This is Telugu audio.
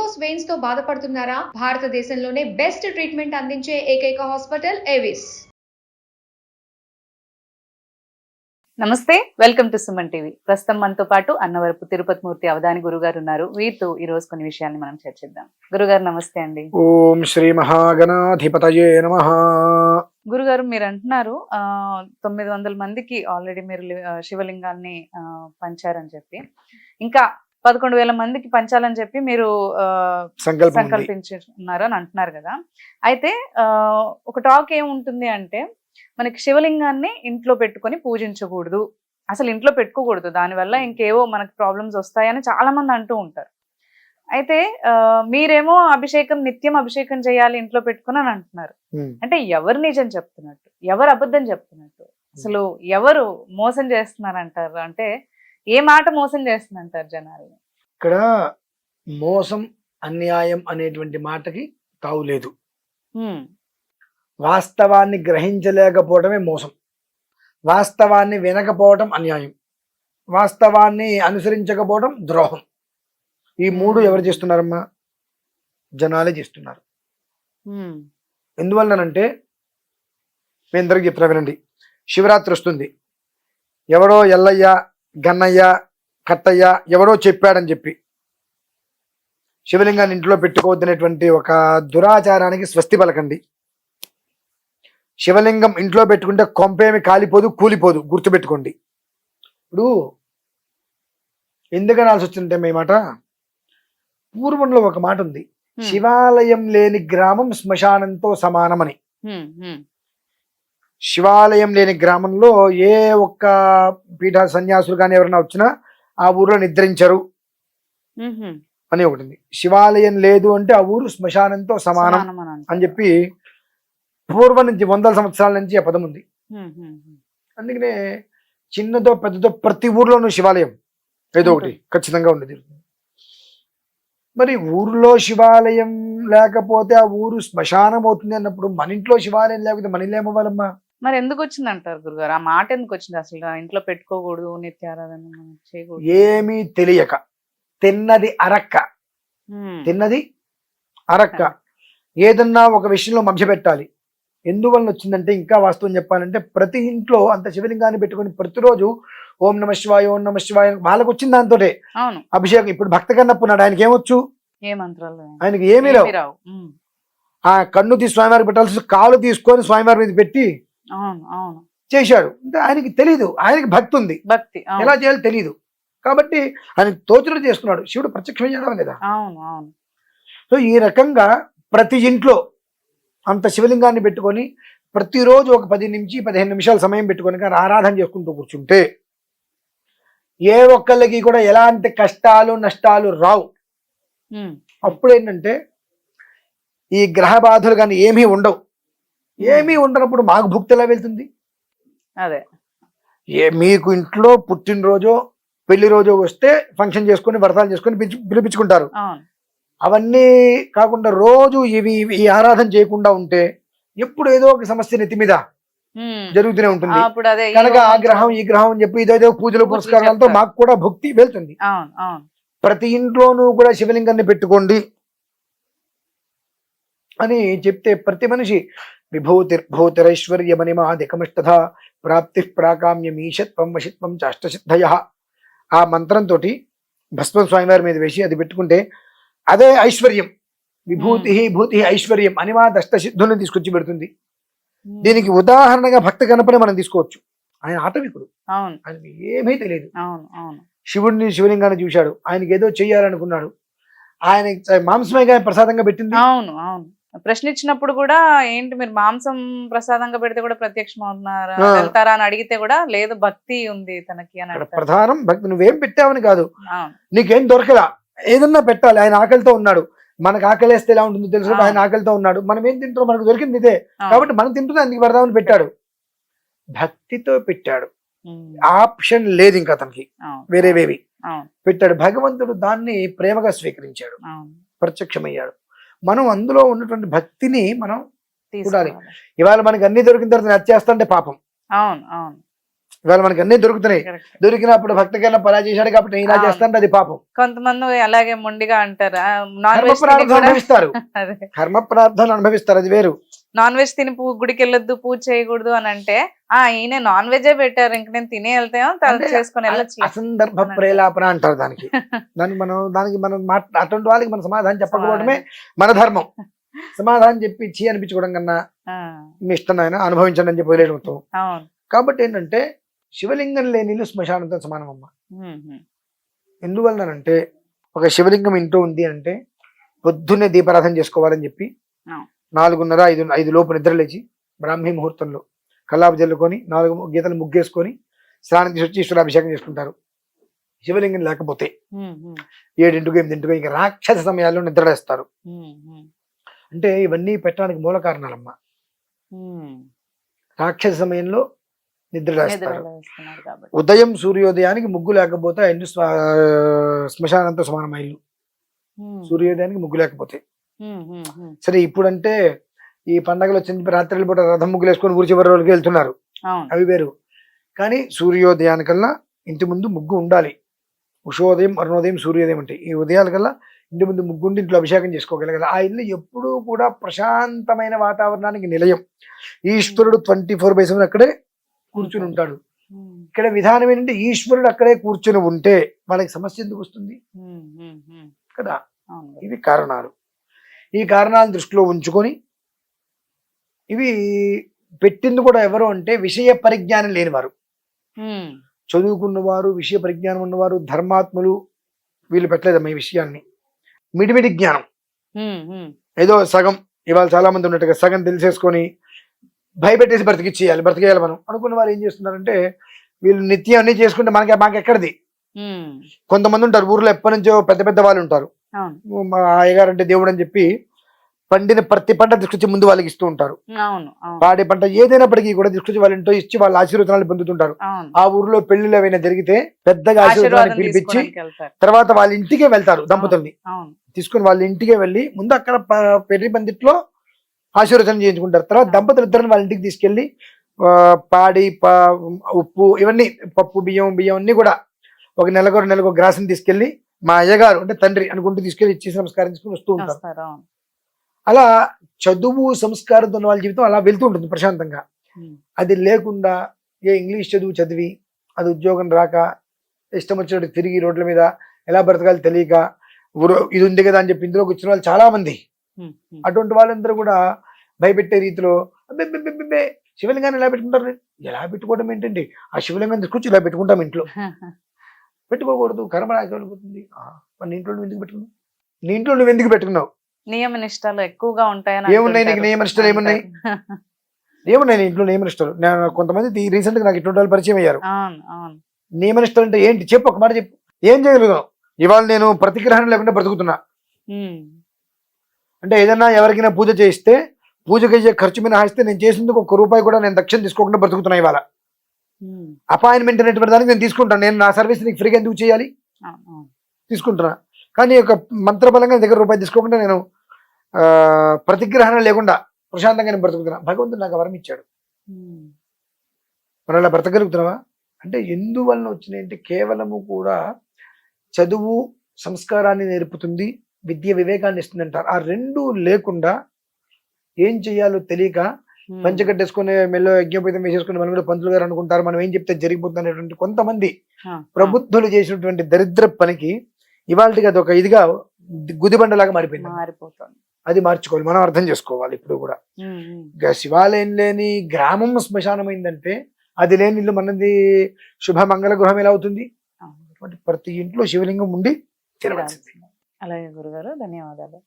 వెరికోస్ వెయిన్స్ తో బాధపడుతున్నారా? భారతదేశంలోనే బెస్ట్ ట్రీట్మెంట్ అందించే ఏకైక హాస్పిటల్ ఎవిస్. నమస్తే, వెల్కమ్ టు సుమన్ టీవీ. ప్రస్తుతం మనతో పాటు అన్నవరపు తిరుపతి మూర్తి అవధాని గురుగారు ఉన్నారు. వీరితో ఈ రోజు కొన్ని విషయాన్ని మనం చర్చిద్దాం. గురుగారు నమస్తే అండి. ఓం శ్రీ మహాగణాధిపతయే నమః. గురుగారు, మీరు అంటున్నారు 900 మందికి ఆల్రెడీ మీరు శివలింగాన్ని పంచారని చెప్పి, ఇంకా 11,000 మందికి పంచాలని చెప్పి మీరు సంకల్పించున్నారు అని అంటున్నారు కదా. అయితే ఒక టాక్ ఏముంటుంది అంటే, మనకి శివలింగాన్ని ఇంట్లో పెట్టుకొని పూజించకూడదు, అసలు ఇంట్లో పెట్టుకోకూడదు, దానివల్ల ఇంకేవో మనకి ప్రాబ్లమ్స్ వస్తాయని చాలా మంది అంటూ ఉంటారు. అయితే మీరేమో నిత్యం అభిషేకం చేయాలి ఇంట్లో పెట్టుకుని అని అంటున్నారు. అంటే ఎవరు నిజం చెప్తున్నట్టు, ఎవరు అబద్ధం చెప్తున్నట్టు, అసలు ఎవరు మోసం చేస్తున్నారు అంటారు? అంటే ఏ మాట మోసం చేస్తుందంటారు జనాలు? ఇక్కడ మోసం అన్యాయం అనేటువంటి మాటకి తావులేదు. వాస్తవాన్ని గ్రహించలేకపోవడమే మోసం, వాస్తవాన్ని వినకపోవడం అన్యాయం, వాస్తవాన్ని అనుసరించకపోవడం ద్రోహం. ఈ మూడు ఎవరు చేస్తున్నారమ్మా? జనాలే చేస్తున్నారు. ఎందువల్లనంటే మీ అందరికి చెప్తున్నా వినండి. శివరాత్రి వస్తుంది, ఎవడో ఎల్లయ్య గన్నయ్య కట్టయ్య ఎవడో చెప్పాడని చెప్పి శివలింగాన్ని ఇంట్లో పెట్టుకోవద్దనేటువంటి ఒక దురాచారానికి స్వస్తి పలకండి. శివలింగం ఇంట్లో పెట్టుకుంటే కొంపేమి కాలిపోదు, కూలిపోదు, గుర్తుపెట్టుకోండి. ఇప్పుడు ఎందుకనాల్సి వచ్చిందంటే మీ మాట, పూర్వంలో ఒక మాట ఉంది, శివాలయం లేని గ్రామం శ్మశానంతో సమానమని. శివాలయం లేని గ్రామంలో ఏ ఒక్క పీఠ సన్యాసులు కానీ ఎవరైనా వచ్చినా ఆ ఊర్లో నిద్రించరు అని ఒకటి ఉంది. శివాలయం లేదు అంటే ఆ ఊరు శ్మశానంతో సమానం అని చెప్పి పూర్వం నుంచి 100 సంవత్సరాల నుంచి ఆ పదం ఉంది. అందుకనే చిన్నదో పెద్దదో ప్రతి ఊర్లోనూ శివాలయం ఏదో ఒకటి ఖచ్చితంగా ఉండేది. మరి ఊర్లో శివాలయం లేకపోతే ఆ ఊరు శ్మశానం అవుతుంది అన్నప్పుడు మన ఇంట్లో శివాలయం లేకపోతే మన ఇల్లు ఏమవ్వాలమ్మా? మరి ఎందుకు వచ్చింది అంటారు గురుగారు? ఆ మాట ఎందుకు వచ్చింది? అసలు ఇంట్లో పెట్టుకోకూడదు, నిత్యారాధన చేయకూడదు, ఏమీ తెలియక, తిన్నది అరక్క ఏదన్నా ఒక విషయంలో మభ్యపెట్టాలి. ఎందువలన వచ్చిందంటే, ఇంకా వాస్తవం చెప్పాలంటే, ప్రతి ఇంట్లో అంత శివలింగాన్ని పెట్టుకొని ప్రతిరోజు ఓం నమ శివాయ ఓం నమ శివాయ వాళ్ళకి వచ్చింది దాంతో అభిషేకం. ఇప్పుడు భక్త కన్నప్పున్నాడు, ఆయనకి ఏమొచ్చు? ఆయనకి ఏమీ రావు. ఆ కన్ను తీసి స్వామివారికి పెట్టాల్సి కాలు తీసుకొని స్వామివారి మీద పెట్టి చేశాడు అంటే ఆయనకి తెలీదు, ఆయనకి భక్తి ఉంది, ఎలా చేయాలో తెలీదు కాబట్టి ఆయన తోచుడు చేసుకున్నాడు. శివుడు ప్రత్యక్షం చేయడం లేదా? సో ఈ రకంగా ప్రతి ఇంట్లో అంత శివలింగాన్ని పెట్టుకొని ప్రతిరోజు ఒక 10 నుంచి 15 నిమిషాల సమయం పెట్టుకొని కానీ ఆరాధన చేసుకుంటూ కూర్చుంటే ఏ ఒక్కళ్ళకి కూడా ఎలాంటి కష్టాలు నష్టాలు రావు. అప్పుడు ఏంటంటే ఈ గ్రహ బాధలు కానీ ఏమీ ఉండవు. ఏమీ ఉండనప్పుడు మాకు భుక్తి ఎలా వెళ్తుంది? అదే మీకు ఇంట్లో పుట్టినరోజో పెళ్లి రోజు వస్తే ఫంక్షన్ చేసుకొని వ్రతాలు చేసుకొని పిలిపించుకుంటారు. అవన్నీ కాకుండా రోజు ఈ ఆరాధన చేయకుండా ఉంటే ఎప్పుడు ఏదో ఒక సమస్య నెత్తి మీద జరుగుతూనే ఉంటుంది. కనుక ఆ గ్రహం ఈ గ్రహం అని చెప్పి ఇదేదో పూజలు పురస్కారాలతో మాకు కూడా భక్తి వెళ్తుంది. ప్రతి ఇంట్లోనూ కూడా శివలింగాన్ని పెట్టుకోండి అని చెప్తే ప్రతి మనిషి విభూతిర్భూతిరైశ్వర్యమణిమాదికమిష్టధ ప్రాప్తి ప్రాకామ్యమీశత్వం వశిత్వం చాష్టసిద్ధయ ఆ మంత్రంతో భస్మం స్వామివారి మీద వేసి అది పెట్టుకుంటే అదే ఐశ్వర్యం. విభూతి భూతి ఐశ్వర్యం అనిమాద్ అష్టసిద్ధుల్ని తీసుకొచ్చి పెడుతుంది. దీనికి ఉదాహరణగా భక్త గణపని మనం తీసుకోవచ్చు. ఆయన ఆటవికుడు, ఆయనకి ఏమీ తెలియదు. శివలింగాన్ని చూశాడు, ఆయనకి ఏదో చెయ్యాలనుకున్నాడు, ఆయన మాంసమే ప్రసాదంగా పెట్టింది. ప్రశ్న ఇచ్చినప్పుడు కూడా ఏంటి మీరు మాంసం ప్రసాదంగా పెడితే కూడా ప్రత్యక్షం అవుతున్నారా వెళ్తారా అని అడిగితే కూడా లేదు, భక్తి ఉంది తనకి అని. ప్రధానం భక్తి. నువ్వేం పెట్టావని కాదు, నీకేం దొరకలా, ఏదన్నా పెట్టాలి. ఆయన ఆకలితో ఉన్నాడు, మనకు ఆకలేస్తే ఎలా ఉంటుందో తెలుసు. ఆయన ఆకలితో ఉన్నాడు, మనం ఏం తింటున్నాం, మనకు దొరికింది ఇదే కాబట్టి మనం తింటున్నా అందుకు పెడదామని పెట్టాడు. భక్తితో పెట్టాడు, ఆప్షన్ లేదు ఇంకా అతనికి, వేరేవేవి పెట్టాడు. భగవంతుడు దాన్ని ప్రేమగా స్వీకరించాడు, ప్రత్యక్షమయ్యాడు. మనం అందులో ఉన్నటువంటి భక్తిని మనం చూడాలి. ఇవాళ మనకి అన్ని దొరికిన తర్వాత నచ్చేస్తుంటే పాపం. ఇవాళ మనకి అన్ని దొరుకుతున్నాయి. Correct. దొరికినప్పుడు భక్తకైనా పలా చేశాడు కాబట్టి నేను ఇలా అవును. చేస్తాను, అది పాపం. కొంతమంది అలాగే మొండిగా అంటారు నాన్ కర్మ వెజ్ తిని ప్రార్థన కూడా అనుభవిస్తారు, అదే కర్మ ప్రార్థన అనుభవిస్తారు, అది వేరు. నాన్ వెజ్ తిని గుడికి వెళ్ళొద్దు, పూజ చేయకూడదు అని అంటే ఈయన నాన్ వెజే పెట్టారు, ఇంక నేను తినే వెళ్తాయో అంటే చేసుకుని వెళ్ళొచ్చు. అసందర్భ ప్రేలాపన అంటారు దానికి. దానికి మనం అటువంటి వాళ్ళకి మనం సమాధానం చెప్పకపోవడమే మన ధర్మం. సమాధానం చెప్పి చీ అనిపించుకోవడం కన్నా మీ ఇష్టం ఆయన అనుభవించండి అని చెప్పి వదిలేయడం. అవును. కాబట్టి ఏంటంటే శివలింగం లేని ఇల్లు శ్మశానంతో సమానం అమ్మ. ఎందువలనంటే ఒక శివలింగం ఇంట్లో ఉంది అంటే పొద్దున్నే దీపారాధన చేసుకోవాలని చెప్పి 4:30, 5 లోపు నిద్ర లేచి బ్రాహ్మీ ముహూర్తంలో కల్లాపు జల్లుకొని 4 గీతలు ముగ్గేసుకొని స్నానం చేసి వచ్చి ఈశ్వరాభిషేకం చేసుకుంటారు. శివలింగం లేకపోతే 7:00, 8:00 ఇంకా రాక్షస సమయాల్లో నిద్రలేస్తారు. అంటే ఇవన్నీ పెట్టడానికి మూల కారణాలమ్మా. రాక్షస సమయంలో నిద్రలేస్తారు. ఉదయం సూర్యోదయానికి ముగ్గు లేకపోతే ఆ ఇల్లు శ్మశానంతో సమానం. ఇల్లు సూర్యోదయానికి ముగ్గు లేకపోతే సరే. ఇప్పుడంటే ఈ పండగలు వచ్చిన రాత్రి పూట రథం ముగ్గులు వేసుకొని ఊరి చివరి రోజులకి వెళ్తున్నారు, అవి వేరు. కానీ సూర్యోదయానికల్లా ఇంటి ముందు ముగ్గు ఉండాలి. ఉషోదయం, అరుణోదయం, సూర్యోదయం అంటే ఈ ఉదయాలకల్లా ఇంటి ముందు ముగ్గుండి ఇంట్లో అభిషేకం చేసుకోగలగాలి. ఆ ఇల్లు ఎప్పుడూ కూడా ప్రశాంతమైన వాతావరణానికి నిలయం. ఈశ్వరుడు 24/7 అక్కడే కూర్చుని ఉంటాడు. ఇక్కడ విధానం ఏంటంటే ఈశ్వరుడు అక్కడే కూర్చుని ఉంటే వాళ్ళకి సమస్య ఎందుకు వస్తుంది కదా. ఇవి కారణాలు. ఈ కారణాలను దృష్టిలో ఉంచుకొని ఇవి పెట్టింది కూడా ఎవరు అంటే విషయ పరిజ్ఞానం లేనివారు, చదువుకున్నవారు, విషయ పరిజ్ఞానం ఉన్నవారు, ధర్మాత్ములు. వీళ్ళు పెట్టలేదమ్మా ఈ విషయాన్ని. మిడిమిడి జ్ఞానం ఏదో సగం, ఇవాళ చాలా మంది ఉన్నట్టుగా సగం తెలిసేసుకొని భయపెట్టేసి బ్రతికేయాలి మనం అనుకున్న వాళ్ళు ఏం చేస్తున్నారంటే వీళ్ళు నిత్యం అన్ని చేసుకుంటే మాకు ఎక్కడిది. కొంతమంది ఉంటారు ఊర్లో ఎప్పటి నుంచో పెద్ద పెద్ద వాళ్ళు ఉంటారు, మా అయ్యగారు అంటే దేవుడు అని చెప్పి పండిన ప్రతి పంట తీసుకొచ్చి ముందు వాళ్ళకి ఇస్తూ ఉంటారు. పాడే పంట ఏదైనప్పటికీ కూడా తీసుకొచ్చి వాళ్ళ ఇంట్లో ఇచ్చి వాళ్ళ ఆశీర్వాదాలు పొందుతుంటారు. ఆ ఊర్లో పెళ్లిళ్ళు ఏమైనా జరిగితే పెద్దగా ఆశీర్వాదాన్ని పిలిపించి తర్వాత వాళ్ళ ఇంటికే వెళ్తారు. దంపతుల్ని తీసుకుని వాళ్ళ ఇంటికే వెళ్ళి ముందు అక్కడ పెళ్లి పందిట్లో ఆశీర్వచనం చేయించుకుంటారు. తర్వాత దంపతులు ఇద్దరిని వాళ్ళ ఇంటికి తీసుకెళ్లి పాడి ఉప్పు ఇవన్నీ పప్పు బియ్యం అన్ని కూడా ఒక నెలకు గ్రాసుని తీసుకెళ్లి మా అయ్యగారు అంటే తండ్రి అనుకుంటూ తీసుకెళ్లి ఇచ్చి నమస్కారం తీసుకుని వస్తూ ఉంటారు. అలా చదువు సంస్కారంతో ఉన్న వాళ్ళ జీవితం అలా వెళ్తూ ఉంటుంది ప్రశాంతంగా. అది లేకుండా ఇంగ్లీష్ చదువు చదివి అది ఉద్యోగం రాక ఇష్టం వచ్చినట్టు తిరిగి రోడ్ల మీద ఎలా బ్రతకాలి తెలియక ఇది ఉంది కదా అని చెప్పి ఇందులోకి వచ్చిన వాళ్ళు చాలా మంది. అటువంటి వాళ్ళందరూ కూడా భయపెట్టే రీతిలో శివలింగాన్ని ఎలా పెట్టుకుంటారు. ఎలా పెట్టుకోవడం ఏంటండి, ఆ శివలింగాన్ని తీసుకొచ్చి ఇలా పెట్టుకుంటాం ఇంట్లో. పెట్టుకోకూడదు, కర్మ రాకపోతుంది. నీ ఇంట్లో నువ్వు ఎందుకు పెట్టుకున్నావు, నీ ఇంట్లో నువ్వు ఎందుకు పెట్టుకున్నావు. నియమ నిష్ఠలు ఎక్కువగా ఉంటాయని ఏమున్నాయి నీకు నియమ నిష్ఠలు ఏమున్నాయి నీ ఇంట్లో నియమ నిష్ఠలు. కొంతమంది రీసెంట్ గా నాకు ఇటువంటి వాళ్ళు పరిచయం అయ్యారు. నియమ నిష్ఠలు అంటే ఏంటి చెప్పు, ఒక మాట చెప్పు. ఏం చేయగలుగుతాం. ఇవాళ నేను ప్రతిగ్రహణం లేకుండా బ్రతుకుతున్నా అంటే ఏదన్నా ఎవరికైనా పూజ చేయిస్తే పూజకి అయ్యే ఖర్చు మినహాయిస్తే నేను చేసినందుకు ₹1 కూడా నేను దక్షిణ తీసుకోకుండా బ్రతుకుతున్నా. ఇవాళ అపాయింట్మెంట్ అనేటువంటి దానికి నేను తీసుకుంటాను. నేను నా సర్వీస్ నీకు ఫ్రీగా ఎందుకు చేయాలి, తీసుకుంటున్నా. కానీ ఒక మంత్రబలంగా దగ్గర ₹1 తీసుకోకుండా నేను ప్రతిగ్రహణ లేకుండా ప్రశాంతంగా నేను బ్రతుకుతున్నా. భగవంతుడు నాకు వరం ఇచ్చాడు. మరి అలా బ్రతకగలుగుతున్నావా అంటే ఎందువలన వచ్చినాయంటే కేవలము కూడా చదువు సంస్కారాన్ని నేర్పుతుంది, విద్య వివేకాన్ని ఇస్తుంది అంటారు. ఆ రెండు లేకుండా ఏం చెయ్యాలో తెలియక పంచగట్టేసుకుని మెల్లో యజ్ఞోపేతం వేసేసుకుని మనం కూడా పంతులు గారు అనుకుంటారు మనం ఏం చెప్తే జరిగిపోతుంది అనేటువంటి కొంతమంది ప్రబుద్ధులు చేసినటువంటి దరిద్ర పనికి ఇవాళకి అది ఒక ఇదిగా గుదిబండలాగా మారిపోయింది. అది మార్చుకోవాలి, మనం అర్థం చేసుకోవాలి. ఇప్పుడు కూడా శివాలయం లేని గ్రామం శ్మశానమైందంటే అది లేని ఇల్లు మనది శుభ మంగళ గృహం ఎలా అవుతుంది. ప్రతి ఇంట్లో శివలింగం ఉండి తిరగాల్సింది. అలాగే గురుగారు, ధన్యవాదాలు.